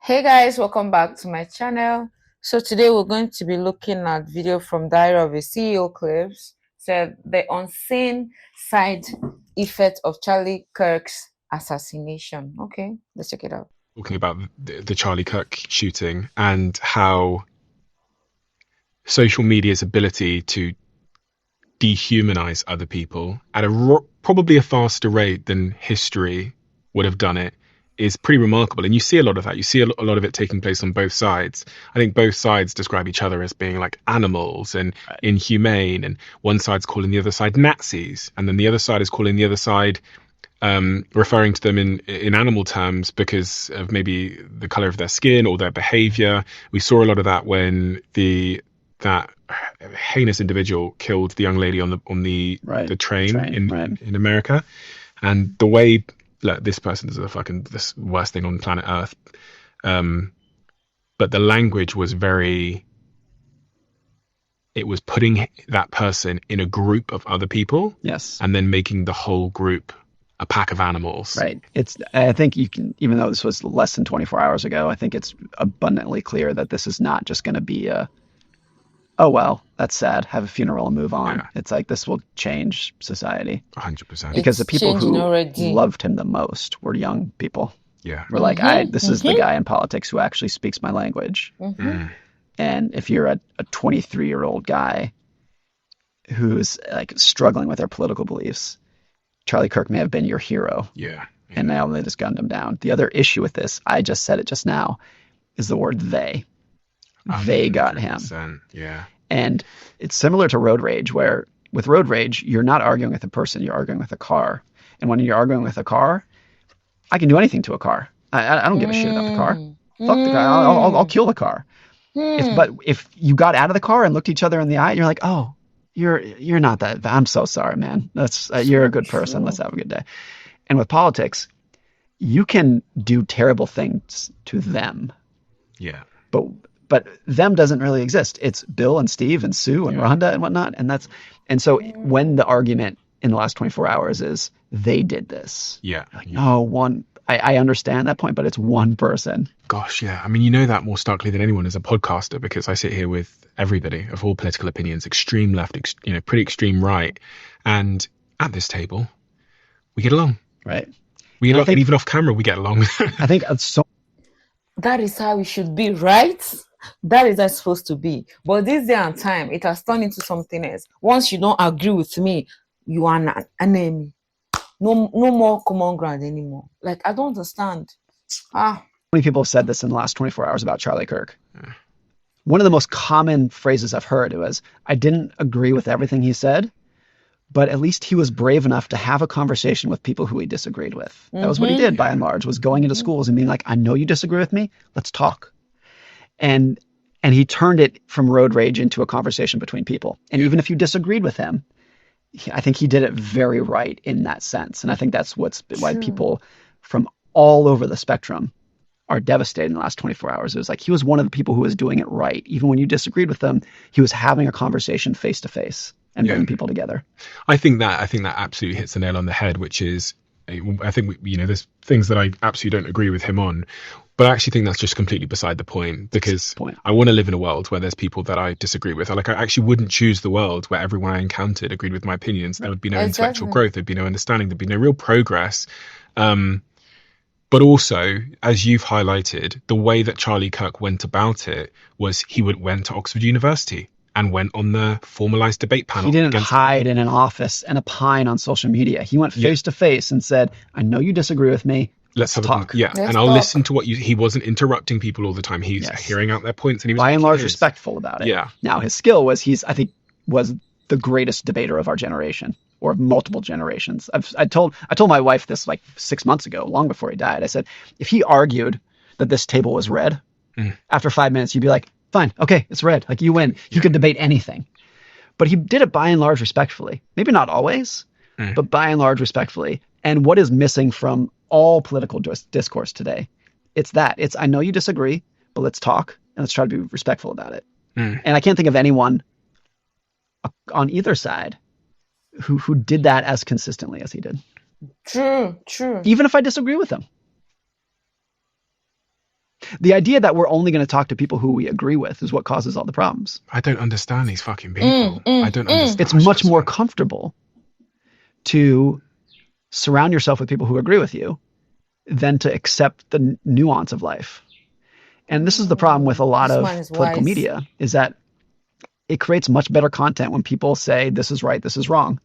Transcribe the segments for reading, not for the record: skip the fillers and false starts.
Hey guys, welcome back to my channel. So today we're going to be looking at video from Diary of a CEO clips, said the unseen side effect of Charlie Kirk's assassination. Okay, let's check it out. Talking about the Charlie Kirk shooting and how social media's ability to dehumanize other people at probably a faster rate than history would have done it is pretty remarkable. And you see a lot of that. You see a lot of it taking place on both sides. I think both sides describe each other as being like animals and Right. inhumane. And one side's calling the other side Nazis. And then the other side is calling the other side referring to them in animal terms because of maybe the color of their skin or their behavior. We saw a lot of that when that heinous individual killed the young lady on the Right. the train Right. in America, and the way, look, this person is this worst thing on planet Earth. But the language was it was putting that person in a group of other people Yes. and then making the whole group a pack of animals. Right. I think you can, even though this was less than 24 hours ago, I think it's abundantly clear that this is not just going to be oh, well, that's sad, have a funeral and move on. Yeah. It's like this will change society 100%. because the It's people changing who already. loved him the most were young people. Yeah. We're like, this is the guy in politics who actually speaks my language. And if you're a 23-year-old guy who's like struggling with their political beliefs, Charlie Kirk may have been your hero. Yeah. And now they just gunned him down. The other issue with this, I just said it just now, is the word they. They got him. 100%. Yeah. And it's similar to road rage, where with road rage, you're not arguing with a person, you're arguing with a car. And when you're arguing with a car, I can do anything to a car. I don't give a shit about the car. Fuck the car. I'll kill the car. But if you got out of the car and looked each other in the eye, you're like, oh, you're not that. I'm so sorry, man. That's you're a good person. Let's have a good day. And with politics, you can do terrible things to them, Yeah. but them doesn't really exist. It's Bill and Steve and Sue and Rhonda and whatnot. And so when the argument in the last 24 hours is they did this. Yeah. Like, no, I understand that point, but it's one person. Gosh, yeah. I mean, you know that more starkly than anyone as a podcaster because I sit here with everybody of all political opinions, extreme left, pretty extreme right. And at this table, we get along. Right. And even off camera, we get along. I think so. That is how it should be, right? That is not supposed to be. But this day and time, it has turned into something else. Once you don't agree with me, you are an enemy. No more common ground anymore. Like, I don't understand. Many people have said this in the last 24 hours about Charlie Kirk. One of the most common phrases I've heard was, I didn't agree with everything he said, but at least he was brave enough to have a conversation with people who he disagreed with. That was what he did by and large, was going into schools and being like, I know you disagree with me. Let's talk. And he turned it from road rage into a conversation between people. And even if you disagreed with him, I think he did it very right in that sense. And I think that's why people from all over the spectrum are devastated in the last 24 hours. It was like he was one of the people who was doing it right. Even when you disagreed with him, he was having a conversation face to face and bringing people together. I think that absolutely hits the nail on the head, which is, I think, there's things that I absolutely don't agree with him on, but I actually think that's just completely beside the point because I want to live in a world where there's people that I disagree with. I actually wouldn't choose the world where everyone I encountered agreed with my opinions. There would be no intellectual growth. There'd be no understanding. There'd be no real progress. But also, as you've highlighted, the way that Charlie Kirk went about it was he went to Oxford University and went on the formalized debate panel. He didn't hide in an office and opine on social media. He went face to face and said, I know you disagree with me. Let's talk. And I'll listen to what he wasn't interrupting people all the time. He's hearing out their points, and he was by and large respectful about it. Yeah. Now his skill was was the greatest debater of our generation or of multiple generations. I told my wife this like 6 months ago, long before he died. I said, if he argued that this table was red, after 5 minutes, you'd be like, fine, okay, it's red. Like you win. You can debate anything. But he did it by and large respectfully. Maybe not always, but by and large respectfully. And what is missing from all political discourse today? It's I know you disagree, but let's talk and let's try to be respectful about it. And I can't think of anyone on either side who did that as consistently as he did. True. Even if I disagree with him. The idea that we're only going to talk to people who we agree with is what causes all the problems. I don't understand these fucking people. I don't understand. It's much more comfortable to surround yourself with people who agree with you than to accept the nuance of life. And this is the problem with a lot This of man is political wise. media, is that it creates much better content when people say this is right, this is wrong.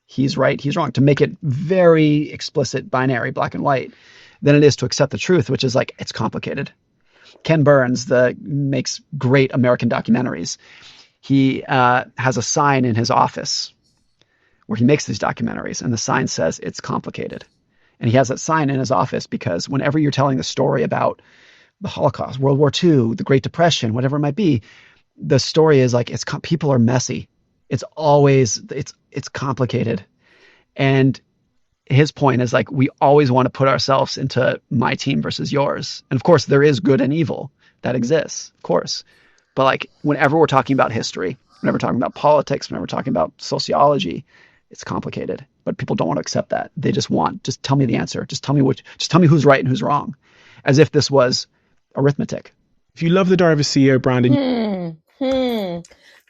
He's right, he's wrong, to make it very explicit, binary, black and white, than it is to accept the truth, which is like, it's complicated. Ken Burns makes great American documentaries. He has a sign in his office where he makes these documentaries, and the sign says it's complicated. And he has that sign in his office because whenever you're telling the story about the Holocaust, World War II, the Great Depression, whatever it might be, the story is like people are messy. It's always it's complicated. And his point is like, we always want to put ourselves into my team versus yours. And of course, there is good and evil that exists, of course. But like, whenever we're talking about history, whenever we're talking about politics, whenever we're talking about sociology, it's complicated. But people don't want to accept that. They just tell me the answer. Just tell me who's right and who's wrong, as if this was arithmetic. If you love the Diary of a CEO, Brandon,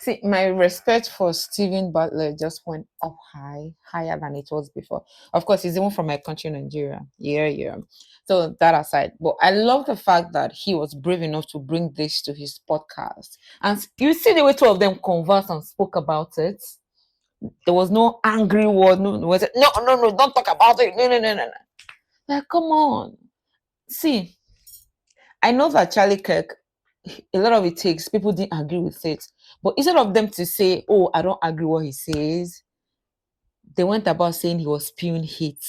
See, my respect for Stephen Butler just went up higher than it was before. Of course, he's even from my country, Nigeria. Yeah. So that aside, but I love the fact that he was brave enough to bring this to his podcast. And you see the way two of them conversed and spoke about it. There was no angry word. No, don't talk about it. No. Like, come on. See, I know that Charlie Kirk, a lot of it takes, people didn't agree with it. But instead of them to say, oh, I don't agree what he says, they went about saying he was spewing hate.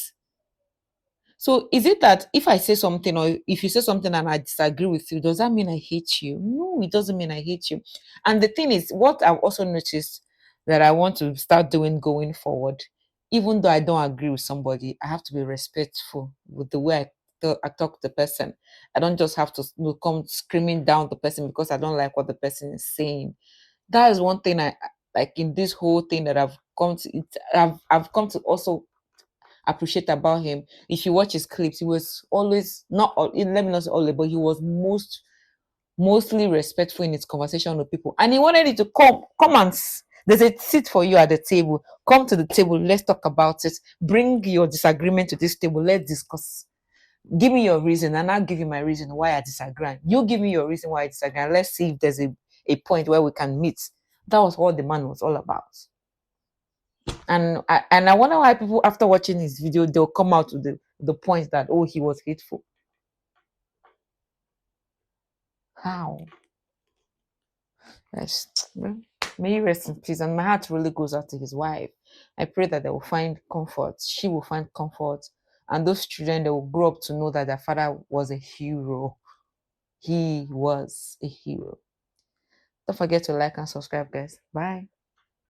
So is it that if I say something, or if you say something and I disagree with you, does that mean I hate you? No, it doesn't mean I hate you. And the thing is, what I've also noticed that I want to start doing going forward, even though I don't agree with somebody, I have to be respectful with the way I talk to the person. I don't just have to come screaming down the person because I don't like what the person is saying. That is one thing I like in this whole thing that I've come to. I've come to also appreciate about him. If you watch his clips, he was always not. Let me not say always, but he was mostly respectful in his conversation with people, and he wanted it to come and. There's a seat for you at the table. Come to the table. Let's talk about it. Bring your disagreement to this table. Let's discuss. Give me your reason, and I'll give you my reason why I disagree. You give me your reason why I disagree. And let's see if there's a point where we can meet. That was what the man was all about. And I wonder why people, after watching his video, they'll come out to the point that, oh, he was hateful. How? Yes. May he rest in peace. And my heart really goes out to his wife. I pray that they will find comfort. She will find comfort. And those children, they will grow up to know that their father was a hero. He was a hero. Don't forget to like and subscribe, guys. Bye.